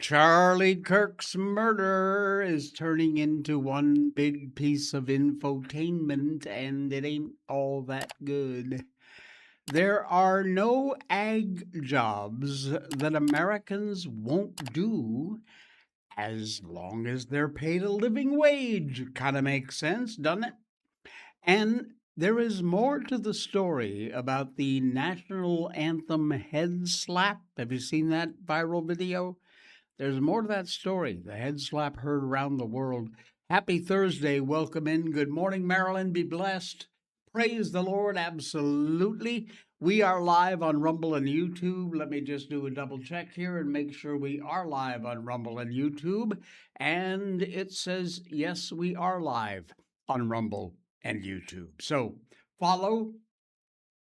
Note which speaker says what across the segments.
Speaker 1: Charlie Kirk's murder is turning into one big piece of infotainment, and it ain't all that good. There are no ag jobs that Americans won't do as long as they're paid a living wage. Kind of makes sense, doesn't it? And there is more to the story about the national anthem head slap. Have you seen that viral video? There's more to that story. The head slap heard around the world. Happy Thursday. Welcome in. Good morning, Maryland. Be blessed. Praise the Lord. Absolutely. We are live on Rumble and YouTube. Let me just do a double check here and make sure we are live on Rumble and YouTube. And it says, yes, we are live on Rumble and YouTube. So follow,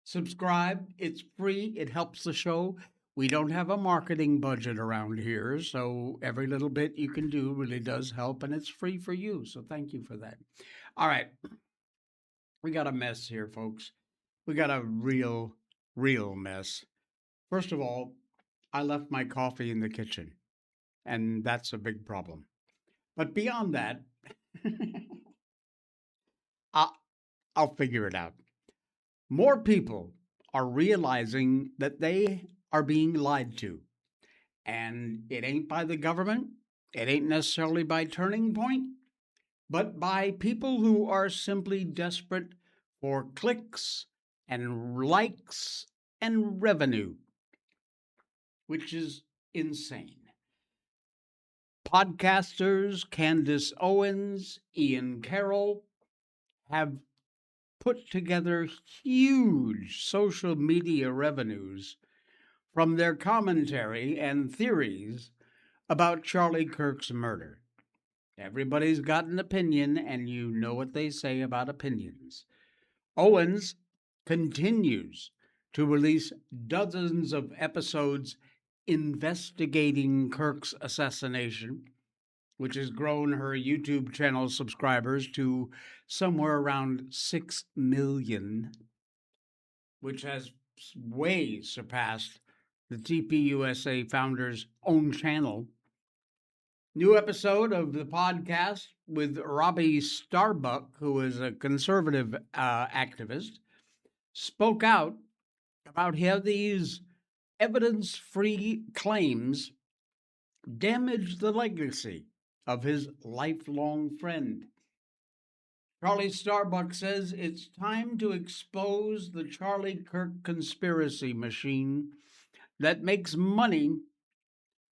Speaker 1: subscribe. It's free. It helps the show. We don't have a marketing budget around here, so every little bit you can do really does help, and it's free for you. So thank you for that. All right. We got a mess here, folks. We got a real mess. First of all, I left my coffee in the kitchen, and that's a big problem. But beyond that, I'll figure it out. More people are realizing that they are being lied to. And it ain't by the government, it ain't necessarily by Turning Point, but by people who are simply desperate for clicks and likes and revenue, which is insane. Podcasters Candace Owens, Ian Carroll have put together huge social media revenues from their commentary and theories about Charlie Kirk's murder. Everybody's got an opinion, and you know what they say about opinions. Owens continues to release dozens of episodes investigating Kirk's assassination, which has grown her YouTube channel subscribers to somewhere around 6 million, which has way surpassed the TPUSA founder's own channel. New episode of the podcast with Robbie Starbuck, who is a conservative activist, spoke out about how these evidence-free claims damage the legacy of his lifelong friend. Charlie Starbuck says it's time to expose the Charlie Kirk conspiracy machine that makes money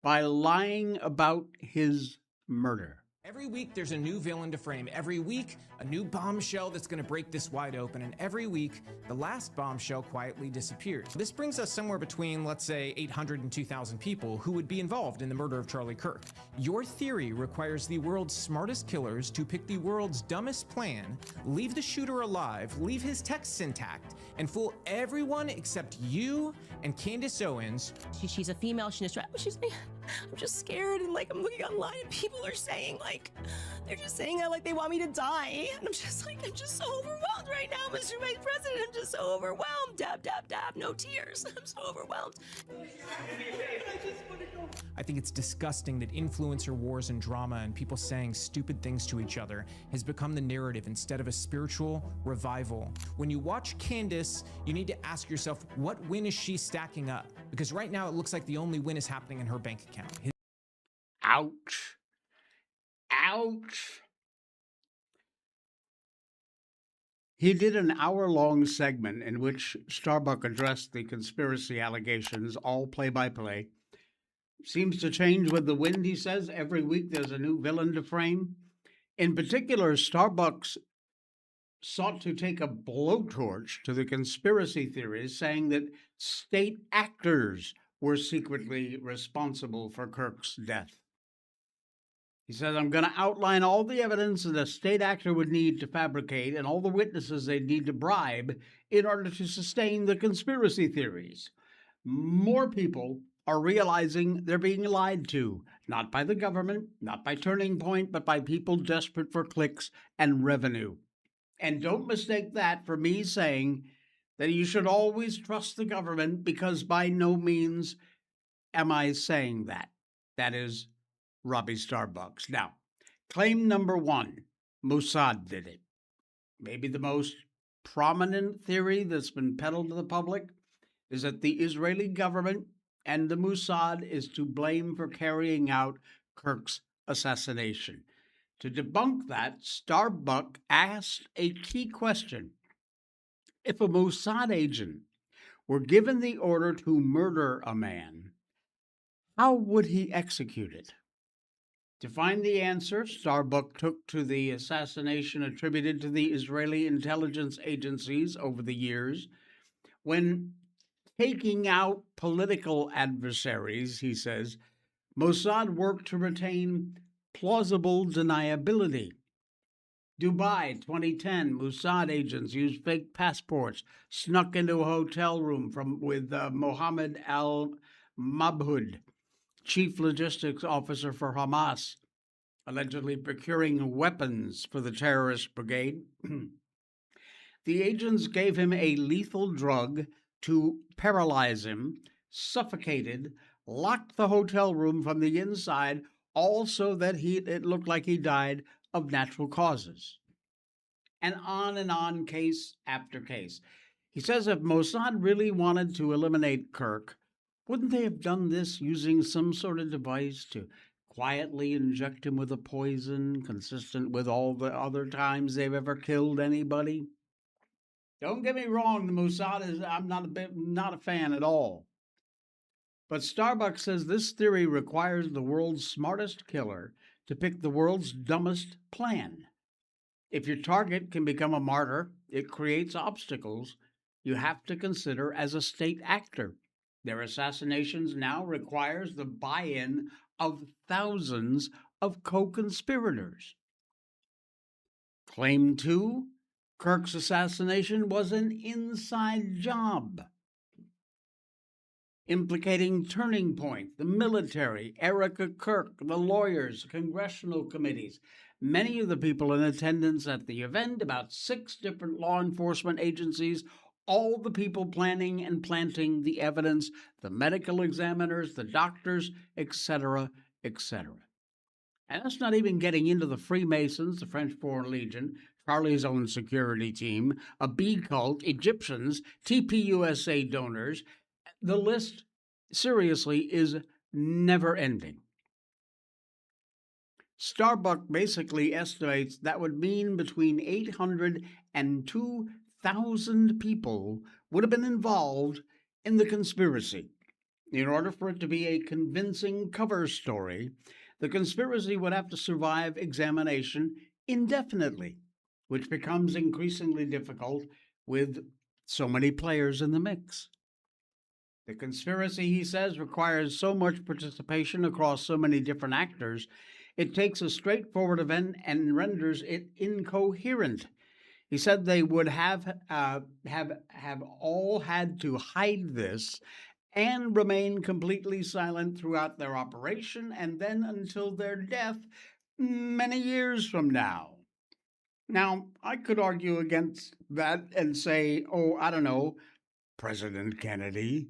Speaker 1: by lying about his murder.
Speaker 2: Every week, there's a new villain to frame. Every week, a new bombshell that's going to break this wide open. And every week, the last bombshell quietly disappears. This brings us somewhere between, let's say, 800 and 2,000 people who would be involved in the murder of Charlie Kirk. Your theory requires the world's smartest killers to pick the world's dumbest plan, leave the shooter alive, leave his texts intact, and fool everyone except you and Candace Owens.
Speaker 3: She's a female. She's like, I'm just scared, and like I'm looking online and people are saying they're just saying that like they want me to die, and I'm just so overwhelmed right now, Mr. Vice President. I'm just so overwhelmed. Dab, dab, dab, no tears. I'm so overwhelmed.
Speaker 2: I think it's disgusting that influencer wars and drama and people saying stupid things to each other has become the narrative instead of a spiritual revival. When you watch Candace, you need to ask yourself, what win is she stacking up? Because right now it looks like the only win is happening in her bank account.
Speaker 1: Ouch. Ouch. He did an hour-long segment in which Starbuck addressed the conspiracy allegations, all play-by-play. Seems to change with the wind, he says. Every week there's a new villain to frame. In particular, Starbucks sought to take a blowtorch to the conspiracy theories, saying that state actors were secretly responsible for Kirk's death. He says, I'm going to outline all the evidence that a state actor would need to fabricate and all the witnesses they'd need to bribe in order to sustain the conspiracy theories. More people are realizing they're being lied to, not by the government, not by Turning Point, but by people desperate for clicks and revenue. And don't mistake that for me saying that you should always trust the government, because by no means am I saying that. That is Robbie Starbucks. Now, claim number one, Mossad did it. Maybe the most prominent theory that's been peddled to the public is that the Israeli government and the Mossad is to blame for carrying out Kirk's assassination. To debunk that, Starbuck asked a key question. If a Mossad agent were given the order to murder a man, how would he execute it? To find the answer, Starbuck took to the assassination attributed to the Israeli intelligence agencies over the years. When taking out political adversaries, he says, Mossad worked to retain plausible deniability. Dubai, 2010, Mossad agents used fake passports, snuck into a hotel room with Mohammed al-Mabhud, chief logistics officer for Hamas, allegedly procuring weapons for the terrorist brigade. The agents gave him a lethal drug to paralyze him, suffocated, locked the hotel room from the inside, all so that it looked like he died of natural causes. And on, case after case. He says if Mossad really wanted to eliminate Kirk, wouldn't they have done this using some sort of device to quietly inject him with a poison consistent with all the other times they've ever killed anybody? Don't get me wrong, the Mossad I'm not a fan at all. But Starbuck says this theory requires the world's smartest killer to pick the world's dumbest plan. If your target can become a martyr, it creates obstacles you have to consider as a state actor. Their assassinations now requires the buy-in of thousands of co-conspirators. Claim 2, Kirk's assassination was an inside job, implicating Turning Point, the military, Erica Kirk, the lawyers, congressional committees, many of the people in attendance at the event, about 6 different law enforcement agencies, all the people planning and planting the evidence, the medical examiners, the doctors, etc., etc. And that's not even getting into the Freemasons, the French Foreign Legion, Charlie's own security team, a B cult, Egyptians, TPUSA donors. The list, seriously, is never ending. Starbuck basically estimates that would mean between 800 and 2,000 people would have been involved in the conspiracy. In order for it to be a convincing cover story, the conspiracy would have to survive examination indefinitely, which becomes increasingly difficult with so many players in the mix. The conspiracy, he says, requires so much participation across so many different actors, it takes a straightforward event and renders it incoherent. He said they would have all had to hide this and remain completely silent throughout their operation and then until their death many years from now. Now, I could argue against that and say, oh, I don't know, President Kennedy.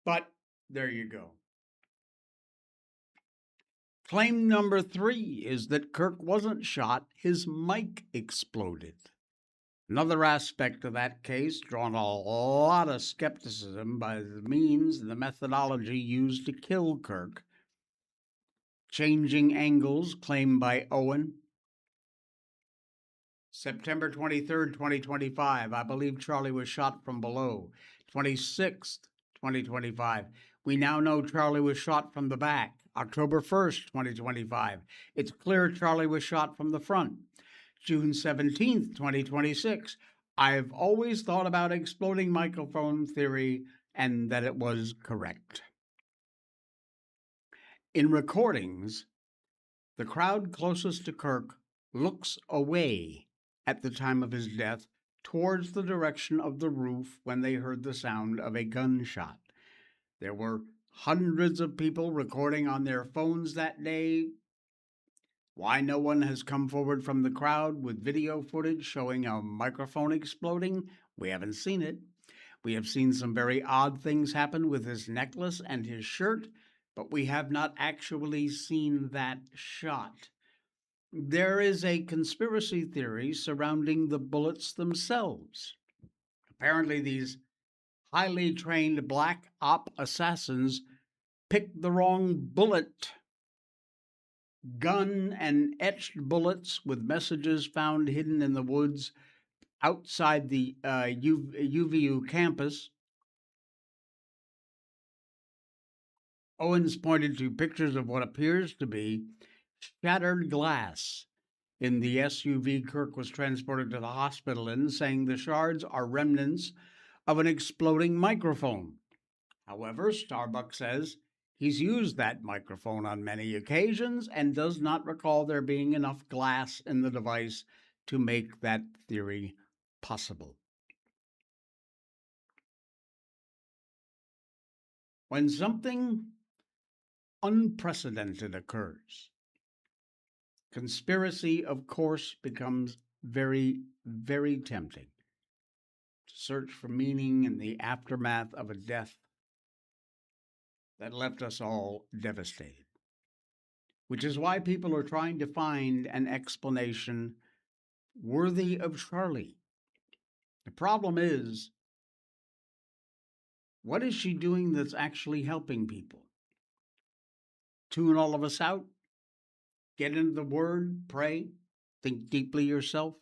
Speaker 1: But there you go. Claim number 3 is that Kirk wasn't shot, his mic exploded. Another aspect of that case, drawn a lot of skepticism by the means and the methodology used to kill Kirk. Changing angles claimed by Owen. September 23rd, 2025, I believe Charlie was shot from below. 26th, 2025, we now know Charlie was shot from the back. October 1st, 2025, it's clear Charlie was shot from the front. June 17th, 2026, I've always thought about exploding microphone theory and that it was correct. In recordings, the crowd closest to Kirk looks away at the time of his death towards the direction of the roof when they heard the sound of a gunshot. There were hundreds of people recording on their phones that day. Why no one has come forward from the crowd with video footage showing a microphone exploding, we haven't seen it. We have seen some very odd things happen with his necklace and his shirt, but we have not actually seen that shot. There is a conspiracy theory surrounding the bullets themselves. Apparently, these highly trained black op assassins picked the wrong bullet gun and etched bullets with messages found hidden in the woods outside the UVU campus. Owens pointed to pictures of what appears to be shattered glass in the SUV Kirk was transported to the hospital in, saying the shards are remnants of an exploding microphone. However, Starbuck says he's used that microphone on many occasions and does not recall there being enough glass in the device to make that theory possible. When something unprecedented occurs, conspiracy, of course, becomes very, very tempting to search for meaning in the aftermath of a death that left us all devastated, which is why people are trying to find an explanation worthy of Charlie. The problem is, what is she doing that's actually helping people? Tune all of us out? Get into the Word, pray, think deeply yourself?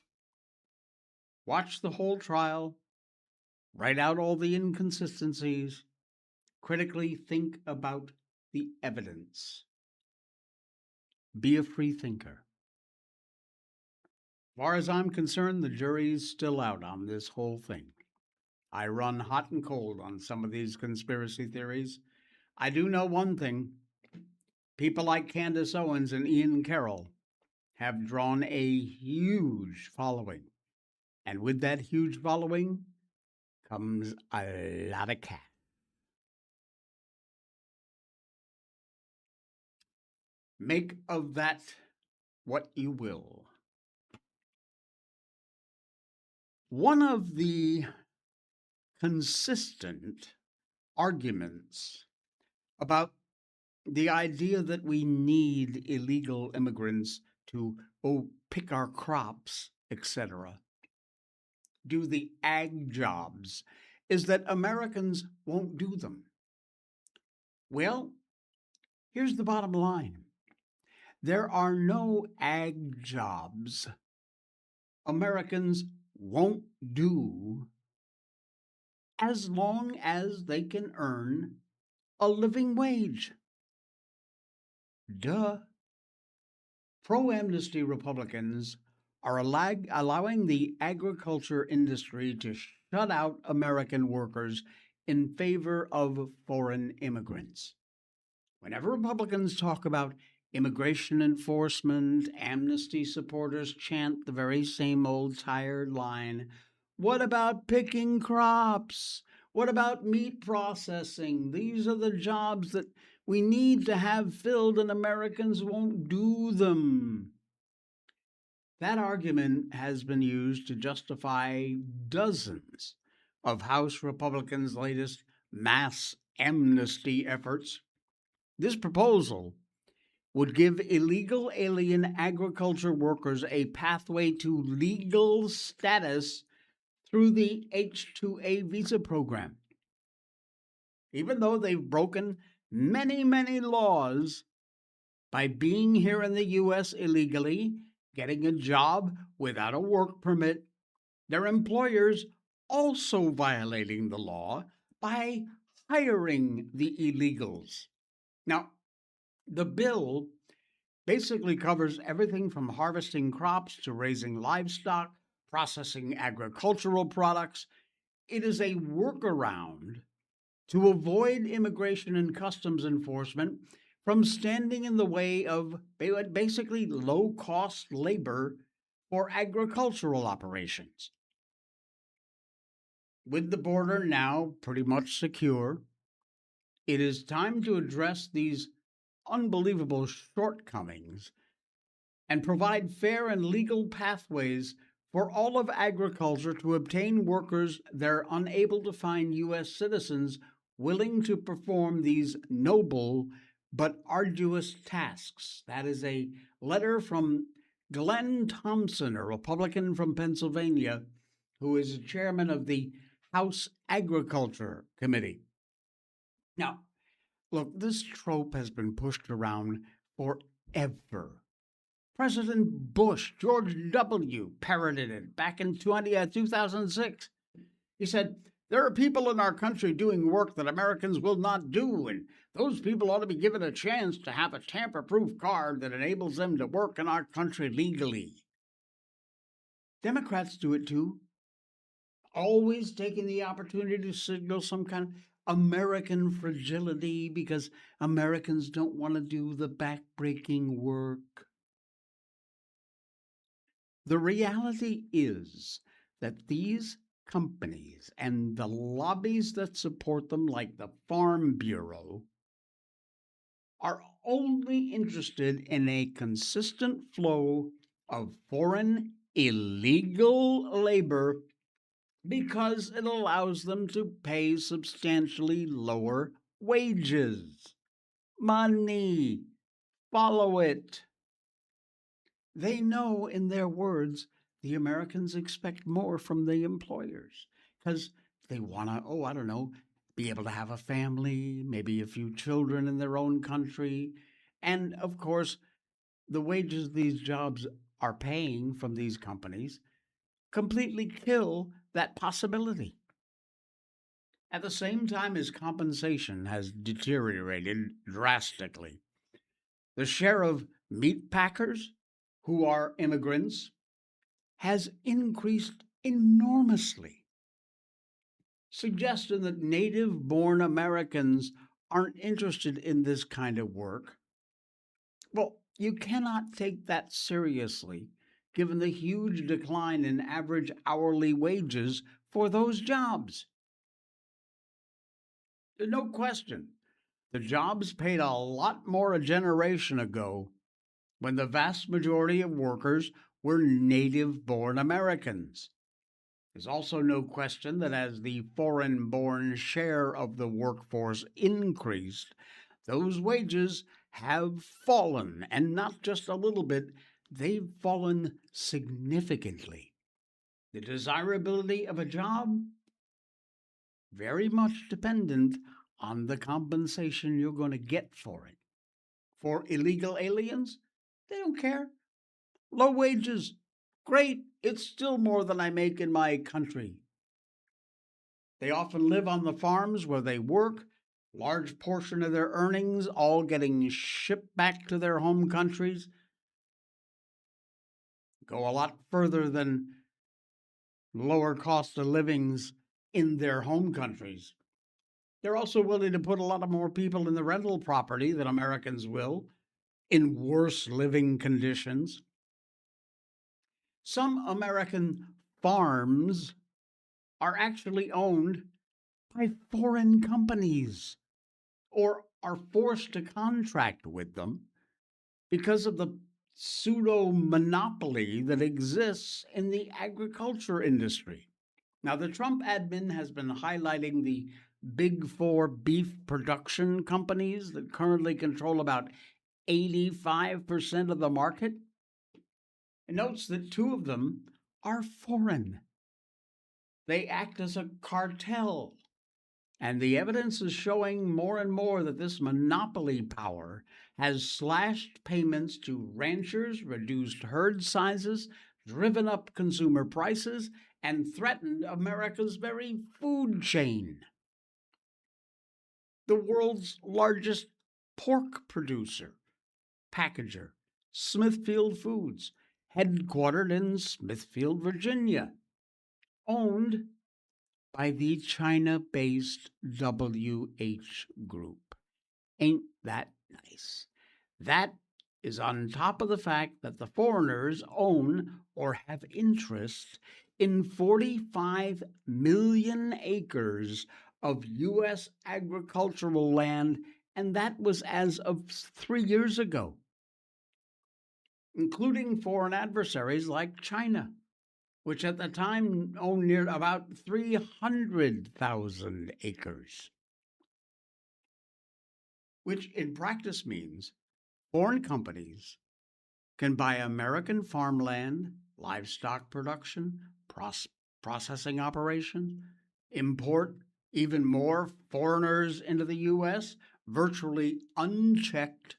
Speaker 1: Watch the whole trial, write out all the inconsistencies, critically think about the evidence. Be a free thinker. As far as I'm concerned, the jury's still out on this whole thing. I run hot and cold on some of these conspiracy theories. I do know one thing. People like Candace Owens and Ian Carroll have drawn a huge following. And with that huge following comes a lot of cash. Make of that what you will. One of the consistent arguments about the idea that we need illegal immigrants to pick our crops, etc., do the ag jobs, is that Americans won't do them. Well, here's the bottom line. There are no ag jobs Americans won't do as long as they can earn a living wage. Duh. Pro-amnesty Republicans are allowing the agriculture industry to shut out American workers in favor of foreign immigrants. Whenever Republicans talk about immigration enforcement, amnesty supporters chant the very same old tired line, what about picking crops? What about meat processing? These are the jobs that we need to have filled, and Americans won't do them. That argument has been used to justify dozens of House Republicans' latest mass amnesty efforts. This proposal would give illegal alien agriculture workers a pathway to legal status through the H-2A visa program. Even though they've broken many, many laws by being here in the U.S. illegally, getting a job without a work permit, their employers also violating the law by hiring the illegals. Now, the bill basically covers everything from harvesting crops to raising livestock, processing agricultural products. It is a workaround to avoid immigration and customs enforcement from standing in the way of basically low-cost labor for agricultural operations. With the border now pretty much secure, it is time to address these unbelievable shortcomings and provide fair and legal pathways for all of agriculture to obtain workers they're unable to find U.S. citizens willing to perform these noble but arduous tasks. That is a letter from Glenn Thompson, a Republican from Pennsylvania, who is chairman of the House Agriculture Committee. Now, look, this trope has been pushed around forever. President Bush, George W., parroted it back in 2006. He said, "There are people in our country doing work that Americans will not do, and those people ought to be given a chance to have a tamper-proof card that enables them to work in our country legally." Democrats do it too, always taking the opportunity to signal some kind of American fragility because Americans don't want to do the back-breaking work. The reality is that these companies and the lobbies that support them, like the Farm Bureau, are only interested in a consistent flow of foreign illegal labor because it allows them to pay substantially lower wages. Money. Follow it. They know, in their words, the Americans expect more from the employers because they want to, be able to have a family, maybe a few children in their own country. And of course, the wages these jobs are paying from these companies completely kill that possibility. At the same time as compensation has deteriorated drastically, the share of meat packers who are immigrants has increased enormously, suggesting that native-born Americans aren't interested in this kind of work. Well, you cannot take that seriously, given the huge decline in average hourly wages for those jobs. No question, the jobs paid a lot more a generation ago when the vast majority of workers were native-born Americans. There's also no question that as the foreign-born share of the workforce increased, those wages have fallen, and not just a little bit, they've fallen significantly. The desirability of a job, very much dependent on the compensation you're going to get for it. For illegal aliens, they don't care. Low wages, great, it's still more than I make in my country. They often live on the farms where they work, large portion of their earnings all getting shipped back to their home countries. Go a lot further than lower cost of livings in their home countries. They're also willing to put a lot of more people in the rental property than Americans will, in worse living conditions. Some American farms are actually owned by foreign companies or are forced to contract with them because of the pseudo monopoly that exists in the agriculture industry. Now, the Trump admin has been highlighting the big four beef production companies that currently control about 85% of the market. It notes that two of them are foreign. They act as a cartel. And the evidence is showing more and more that this monopoly power has slashed payments to ranchers, reduced herd sizes, driven up consumer prices, and threatened America's very food chain. The world's largest pork producer, packager, Smithfield Foods, headquartered in Smithfield, Virginia, owned by the China-based WH Group. Ain't that nice? That is on top of the fact that the foreigners own or have interest in 45 million acres of U.S. agricultural land, and that was as of 3 years ago, including foreign adversaries like China, which at the time owned near about 300,000 acres. which in practice means foreign companies can buy American farmland, livestock production, processing operations, import even more foreigners into the U.S., virtually unchecked,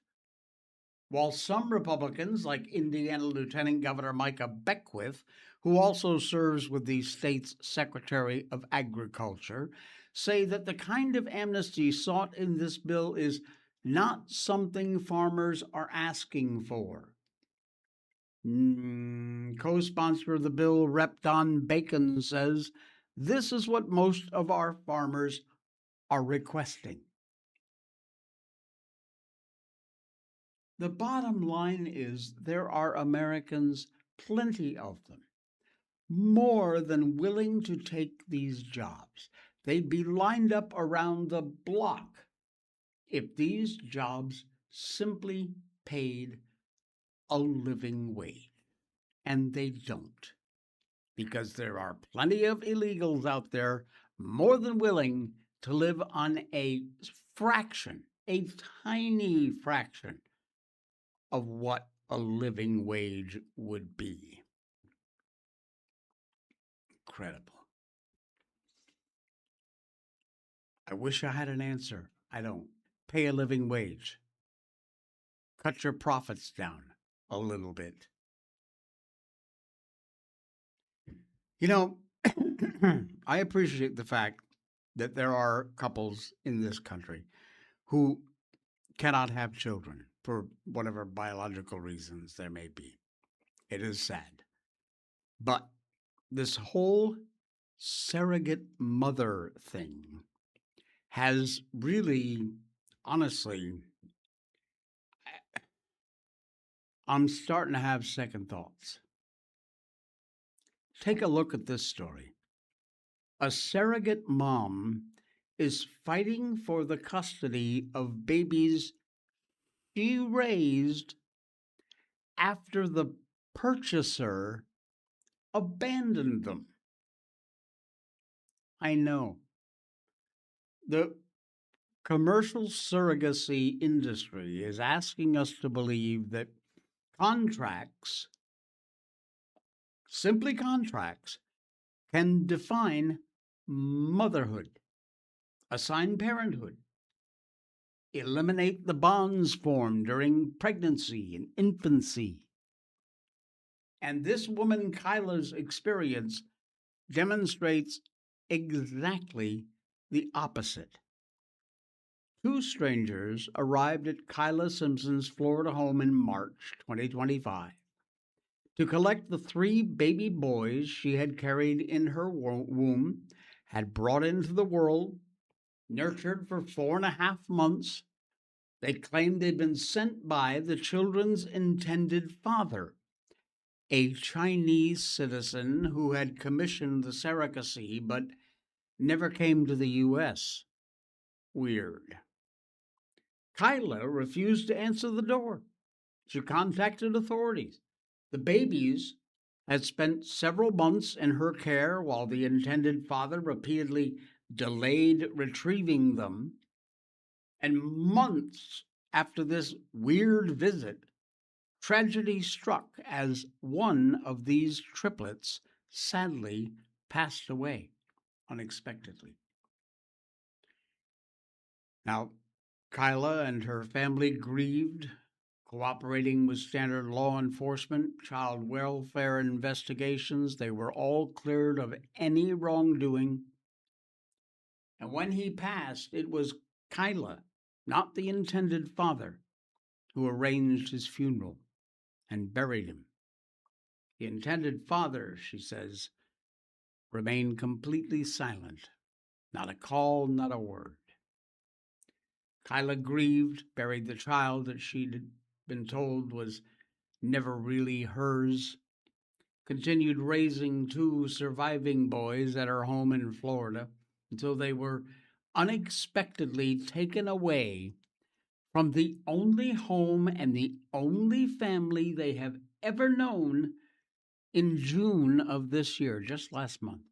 Speaker 1: while some Republicans, like Indiana Lieutenant Governor Micah Beckwith, who also serves with the state's Secretary of Agriculture, say that the kind of amnesty sought in this bill is not something farmers are asking for. Co-sponsor of the bill, Rep. Don Bacon, says this is what most of our farmers are requesting. The bottom line is there are Americans, plenty of them, more than willing to take these jobs. They'd be lined up around the block if these jobs simply paid a living wage. And they don't, because there are plenty of illegals out there more than willing to live on a fraction, a tiny fraction of what a living wage would be. Incredible. I wish I had an answer. I don't. Pay a living wage. Cut your profits down a little bit. You know, I appreciate the fact that there are couples in this country who cannot have children for whatever biological reasons there may be. It is sad. But this whole surrogate mother thing has really, honestly, I'm starting to have second thoughts. Take a look at this story. A surrogate mom is fighting for the custody of babies she raised after the purchaser abandoned them. I know. The commercial surrogacy industry is asking us to believe that contracts, simply contracts, can define motherhood, assign parenthood, eliminate the bonds formed during pregnancy and infancy. And this woman, Kyla's experience, demonstrates exactly the opposite. Two strangers arrived at Kyla Simpson's Florida home in March 2025 to collect the 3 baby boys she had carried in her womb, had brought into the world, nurtured for 4.5 months. They claimed they'd been sent by the children's intended father, a Chinese citizen who had commissioned the surrogacy but never came to the U.S. Weird. Kyla refused to answer the door. She contacted authorities. The babies had spent several months in her care while the intended father repeatedly delayed retrieving them. And months after this weird visit, tragedy struck as one of these triplets sadly passed away unexpectedly. Now, Kyla and her family grieved, cooperating with standard law enforcement, child welfare investigations. They were all cleared of any wrongdoing. And when he passed, it was Kyla, not the intended father, who arranged his funeral and buried him. The intended father, she says, remained completely silent. Not a call, not a word. Kyla grieved, buried the child that she'd been told was never really hers, continued raising 2 surviving boys at her home in Florida until they were unexpectedly taken away from the only home and the only family they have ever known in June of this year, just last month.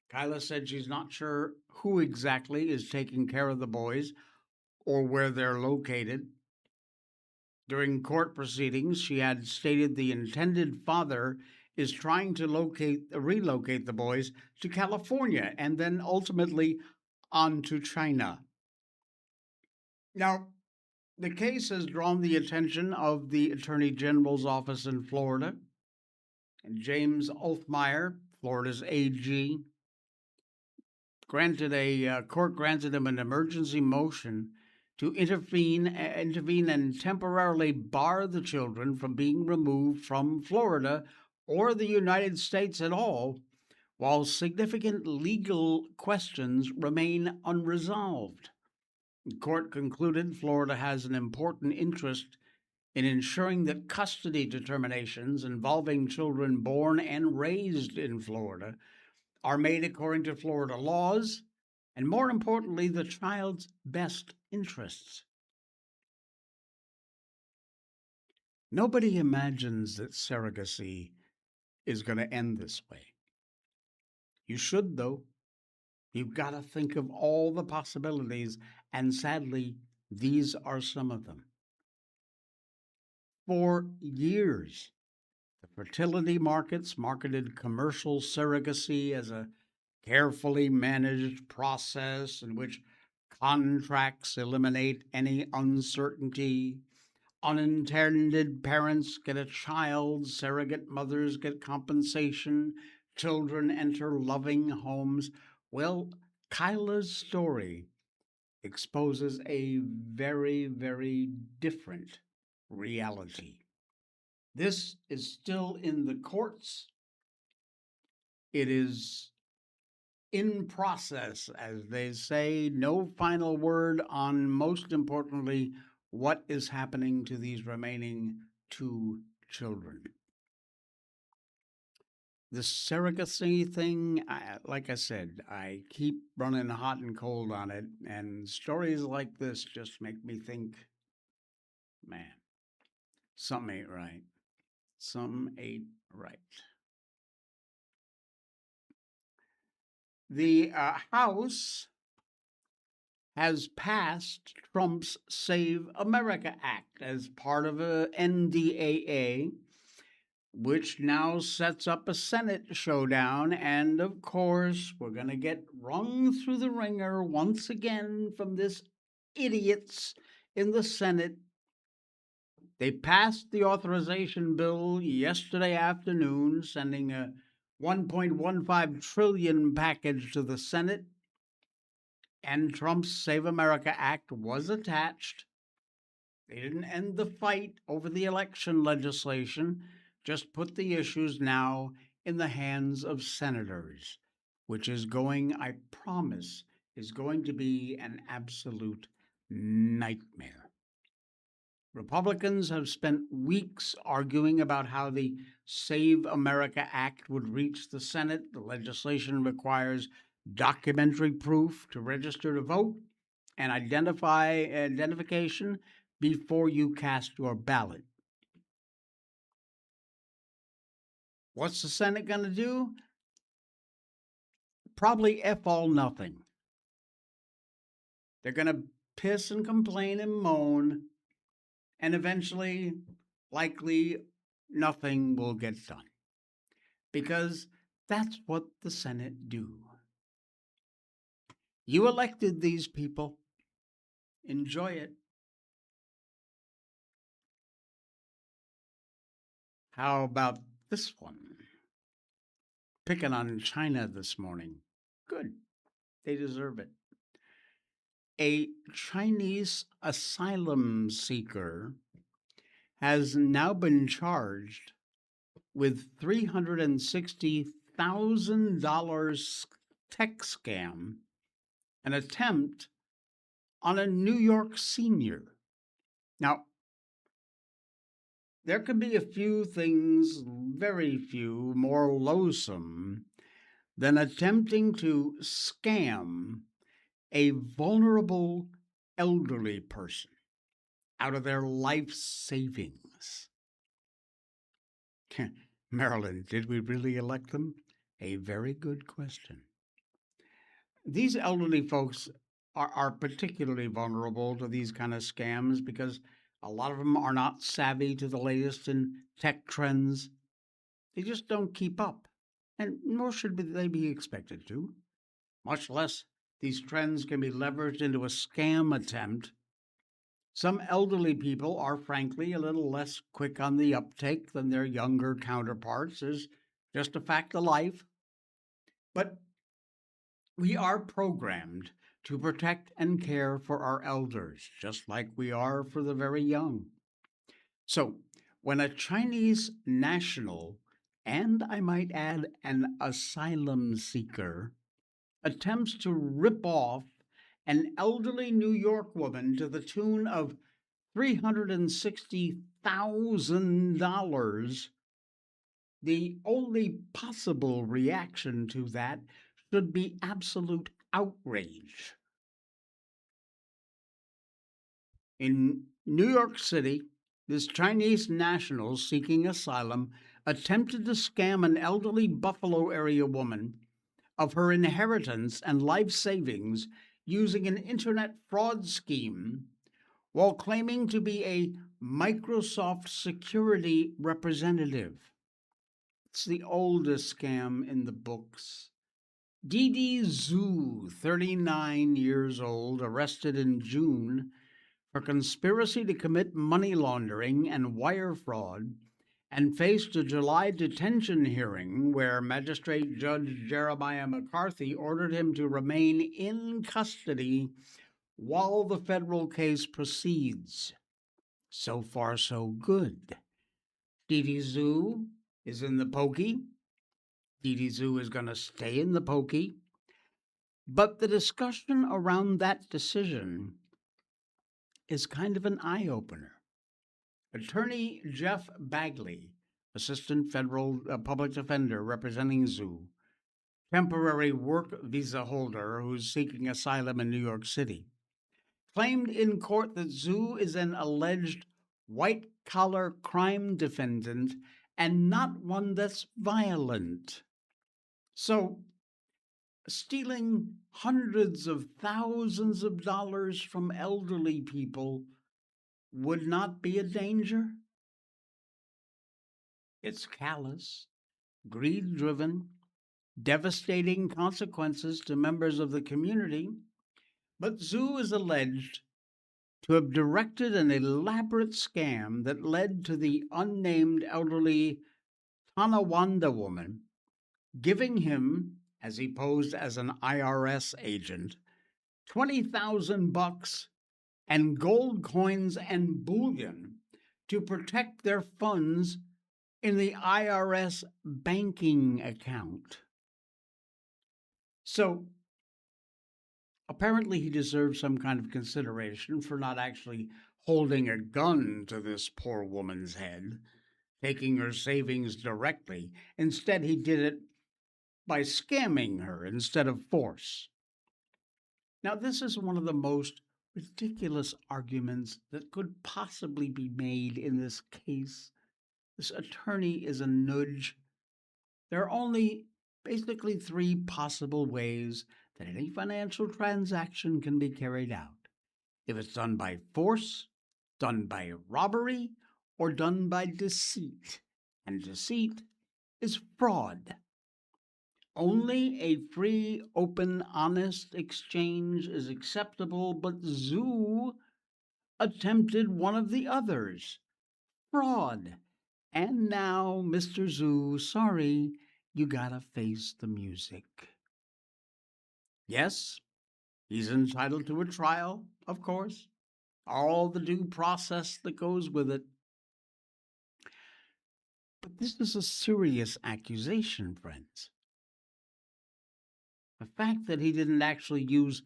Speaker 1: Kyla said she's not sure who exactly is taking care of the boys or where they're located. During court proceedings, she had stated the intended father is trying to relocate the boys to California and then ultimately on to China. Now, the case has drawn the attention of the Attorney General's office in Florida, and James Olthmeyer, Florida's AG, court granted him an emergency motion to intervene and temporarily bar the children from being removed from Florida or the United States at all, while significant legal questions remain unresolved. The court concluded Florida has an important interest in ensuring that custody determinations involving children born and raised in Florida are made according to Florida laws and, more importantly, the child's best interests. Nobody imagines that surrogacy is going to end this way. You should, though. You've got to think of all the possibilities, and sadly, these are some of them. For years, the fertility markets marketed commercial surrogacy as a carefully managed process in which contracts eliminate any uncertainty. Unintended parents get a child, surrogate mothers get compensation, children enter loving homes. Well, Kyla's story exposes a very, very different reality. This is still in the courts. It is in process, as they say. No final word on, most importantly, what is happening to these remaining 2 children. The surrogacy thing, like I said, I keep running hot and cold on it, and stories like this just make me think, man, something ain't right. Something ain't right. The House has passed Trump's Save America Act as part of a NDAA, which now sets up a Senate showdown. And of course, we're going to get rung through the ringer once again from this idiots in the Senate. They passed the authorization bill yesterday afternoon, sending a $1.15 trillion package to the Senate, and Trump's Save America Act was attached. They didn't end the fight over the election legislation, just put the issues now in the hands of senators, which is going, I promise, is going to be an absolute nightmare. Republicans have spent weeks arguing about how the Save America Act would reach the Senate. The legislation requires documentary proof to register to vote and identification before you cast your ballot. What's the Senate going to do? Probably F all nothing. They're going to piss and complain and moan, and eventually, likely, nothing will get done. Because that's what the Senate do. You elected these people. Enjoy it. How about this one? Picking on China this morning. Good. They deserve it. A Chinese asylum seeker has now been charged with $360,000 tech scam, an attempt on a New York senior. Now, there could be a few things, very few, more loathsome than attempting to scam a vulnerable elderly person out of their life savings. Maryland, did we really elect them? A very good question. These elderly folks are particularly vulnerable to these kind of scams because a lot of them are not savvy to the latest in tech trends. They just don't keep up, and nor should they be expected to. Much less, these trends can be leveraged into a scam attempt. Some elderly people are frankly a little less quick on the uptake than their younger counterparts, is just a fact of life. But we are programmed to protect and care for our elders, just like we are for the very young. So, when a Chinese national, and I might add an asylum seeker, attempts to rip off an elderly New York woman to the tune of $360,000, the only possible reaction to that should be absolute outrage. In New York City, this Chinese national seeking asylum attempted to scam an elderly Buffalo area woman of her inheritance and life savings using an internet fraud scheme while claiming to be a Microsoft security representative. It's the oldest scam in the books. Dee Dee Zhu, 39 years old, arrested in June for conspiracy to commit money laundering and wire fraud, and faced a July detention hearing where Magistrate Judge Jeremiah McCarthy ordered him to remain in custody while the federal case proceeds. So far, so good. Dee Dee Zhu is in the pokey. Dee Dee Zhu is going to stay in the pokey. But the discussion around that decision is kind of an eye-opener. Attorney Jeff Bagley, Assistant Federal Public Defender representing Zhu, temporary work visa holder who's seeking asylum in New York City, claimed in court that Zhu is an alleged white-collar crime defendant and not one that's violent. So, stealing hundreds of thousands of dollars from elderly people would not be a danger? It's callous, greed-driven, devastating consequences to members of the community, but Zhu is alleged to have directed an elaborate scam that led to the unnamed elderly Tonawanda woman giving him, as he posed as an IRS agent, $20,000 and gold coins and bullion to protect their funds in the IRS banking account. So, apparently he deserves some kind of consideration for not actually holding a gun to this poor woman's head, taking her savings directly. Instead, he did it by scamming her instead of force. Now, this is one of the most ridiculous arguments that could possibly be made in this case. This attorney is a nudge. There are only basically three possible ways that any financial transaction can be carried out. If it's done by force, done by robbery, or done by deceit. And deceit is fraud. Only a free, open, honest exchange is acceptable, but Zhu attempted one of the others, fraud. And now, Mr. Zhu, sorry, you gotta face the music. Yes, he's entitled to a trial, of course, all the due process that goes with it. But this is a serious accusation, friends. The fact that he didn't actually use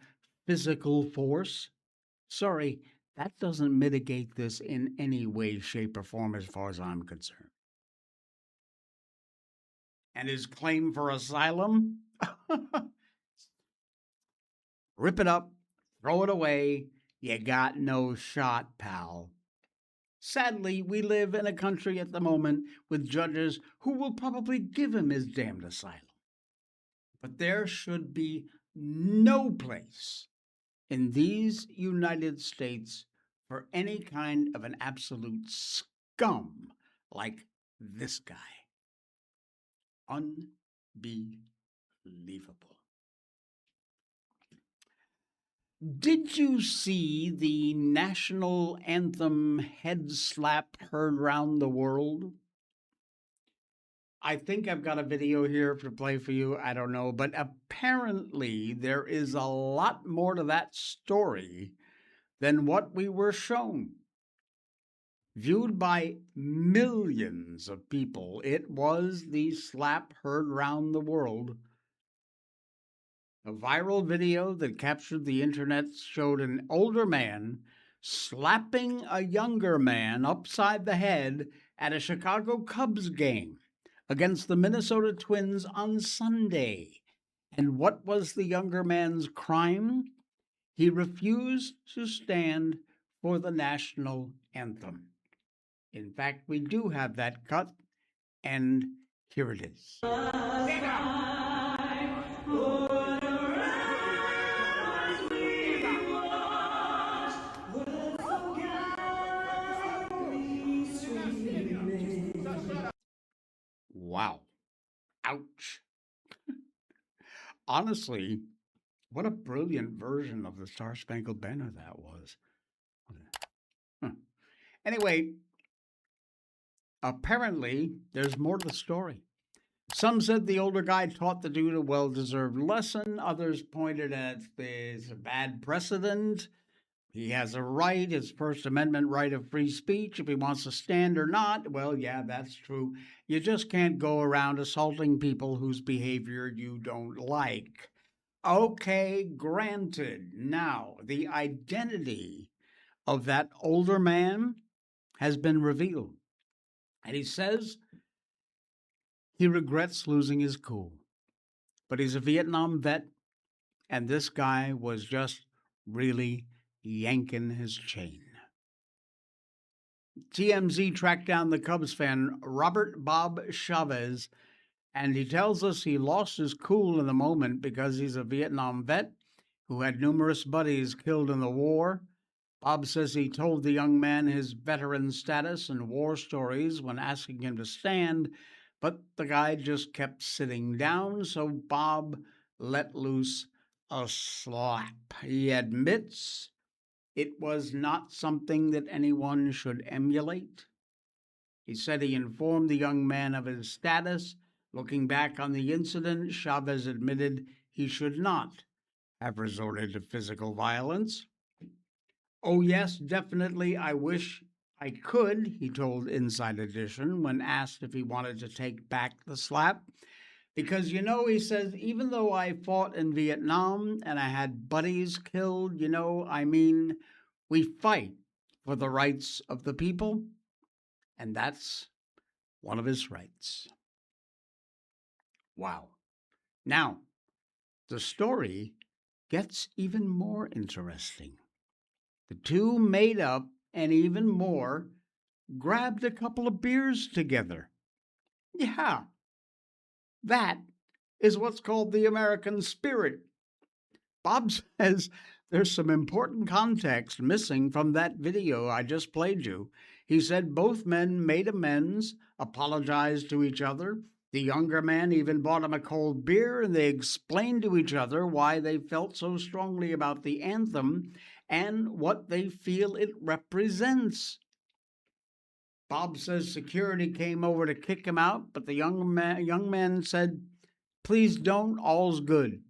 Speaker 1: physical force, sorry, that doesn't mitigate this in any way, shape, or form as far as I'm concerned. And his claim for asylum? Rip it up, throw it away. You got no shot, pal. Sadly, we live in a country at the moment with judges who will probably give him his damned asylum. But there should be no place in these United States for any kind of an absolute scum like this guy. Unbelievable. Did you see the national anthem head slap heard round the world? I think I've got a video here to play for you. I don't know. But apparently, there is a lot more to that story than what we were shown. Viewed by millions of people, it was the slap heard round the world. A viral video that captured the internet showed an older man slapping a younger man upside the head at a Chicago Cubs game against the Minnesota Twins on Sunday. And what was the younger man's crime? He refused to stand for the national anthem. In fact, we do have that cut, and here it is. Wow. Ouch. Honestly, what a brilliant version of the Star Spangled Banner that was. Anyway, apparently there's more to the story. Some said the older guy taught the dude a well-deserved lesson. Others pointed at there's a bad precedent. He has a right, his First Amendment right of free speech, if he wants to stand or not. Well, yeah, that's true. You just can't go around assaulting people whose behavior you don't like. Okay, granted. Now, the identity of that older man has been revealed. And he says he regrets losing his cool. But he's a Vietnam vet, and this guy was just really yanking his chain. TMZ tracked down the Cubs fan Robert Bob Chavez, and he tells us he lost his cool in the moment because he's a Vietnam vet who had numerous buddies killed in the war. Bob says he told the young man his veteran status and war stories when asking him to stand, but the guy just kept sitting down, so Bob let loose a slap. He admits it was not something that anyone should emulate. He said he informed the young man of his status. Looking back on the incident, Chavez admitted he should not have resorted to physical violence. Oh, yes, definitely, I wish I could, he told Inside Edition when asked if he wanted to take back the slap. Because, he says, even though I fought in Vietnam and I had buddies killed, we fight for the rights of the people, and that's one of his rights. Wow. Now, the story gets even more interesting. The two made up, and even more, grabbed a couple of beers together. Yeah, that is what's called the American spirit. Bob says there's some important context missing from that video I just played you. He said both men made amends, apologized to each other. The younger man even bought him a cold beer, and they explained to each other why they felt so strongly about the anthem and what they feel it represents. Bob says security came over to kick him out, but the young man said, "Please don't, all's good."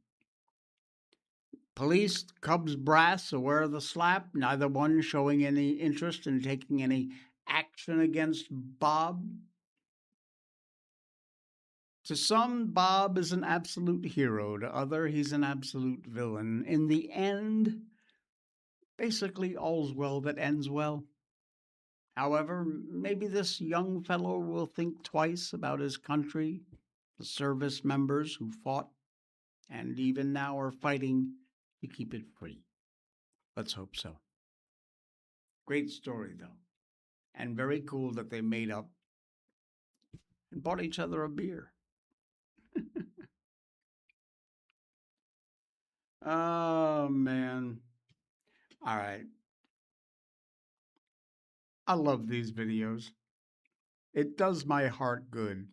Speaker 1: Police, Cubs brass, aware of the slap, neither one showing any interest in taking any action against Bob. To some, Bob is an absolute hero. To others, he's an absolute villain. In the end, basically all's well that ends well. However, maybe this young fellow will think twice about his country, the service members who fought and even now are fighting to keep it free. Let's hope so. Great story, though, and very cool that they made up and bought each other a beer. Oh, man. All right. I love these videos. It does my heart good.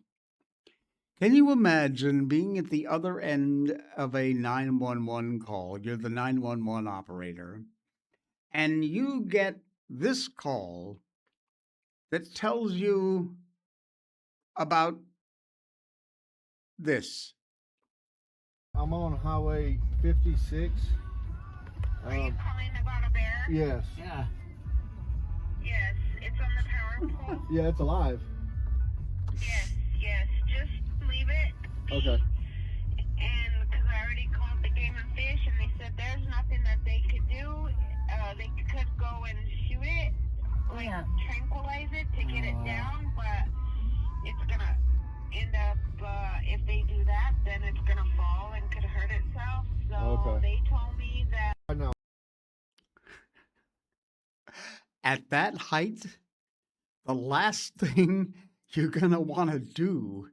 Speaker 1: Can you imagine being at the other end of a 911 call? You're the 911 operator, and you get this call that tells you about this.
Speaker 4: I'm on Highway 56.
Speaker 5: Are you calling about a bear?
Speaker 4: Yes.
Speaker 1: Yeah.
Speaker 5: Yes, it's on the power pole.
Speaker 4: Yeah, it's alive.
Speaker 5: Yes, just leave it be.
Speaker 4: Okay.
Speaker 5: And because I already called the Game and Fish, and they said there's nothing that they could do. They could go and shoot it, like tranquilize it to get it down, but it's gonna end up, if they do that, then it's gonna fall and could hurt itself. So they told me that.
Speaker 4: No.
Speaker 1: At that height, the last thing you're going to want to do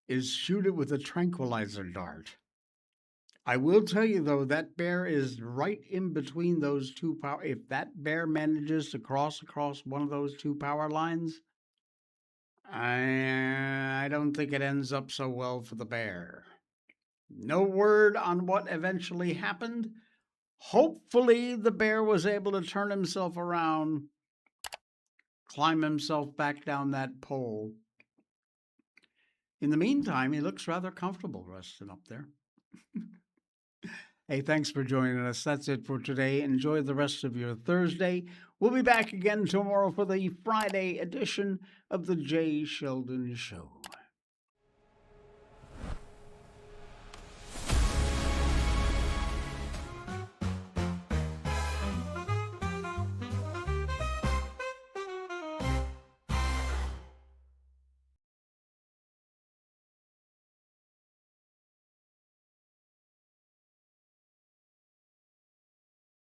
Speaker 1: is shoot it with a tranquilizer dart. I will tell you, though, that bear is right in between those two power. If that bear manages to cross across one of those two power lines, I don't think it ends up so well for the bear. No word on what eventually happened. Hopefully, the bear was able to turn himself around, climb himself back down that pole. In the meantime, he looks rather comfortable resting up there. Hey, thanks for joining us. That's it for today. Enjoy the rest of your Thursday. We'll be back again tomorrow for the Friday edition of the Jay Sheldon Show.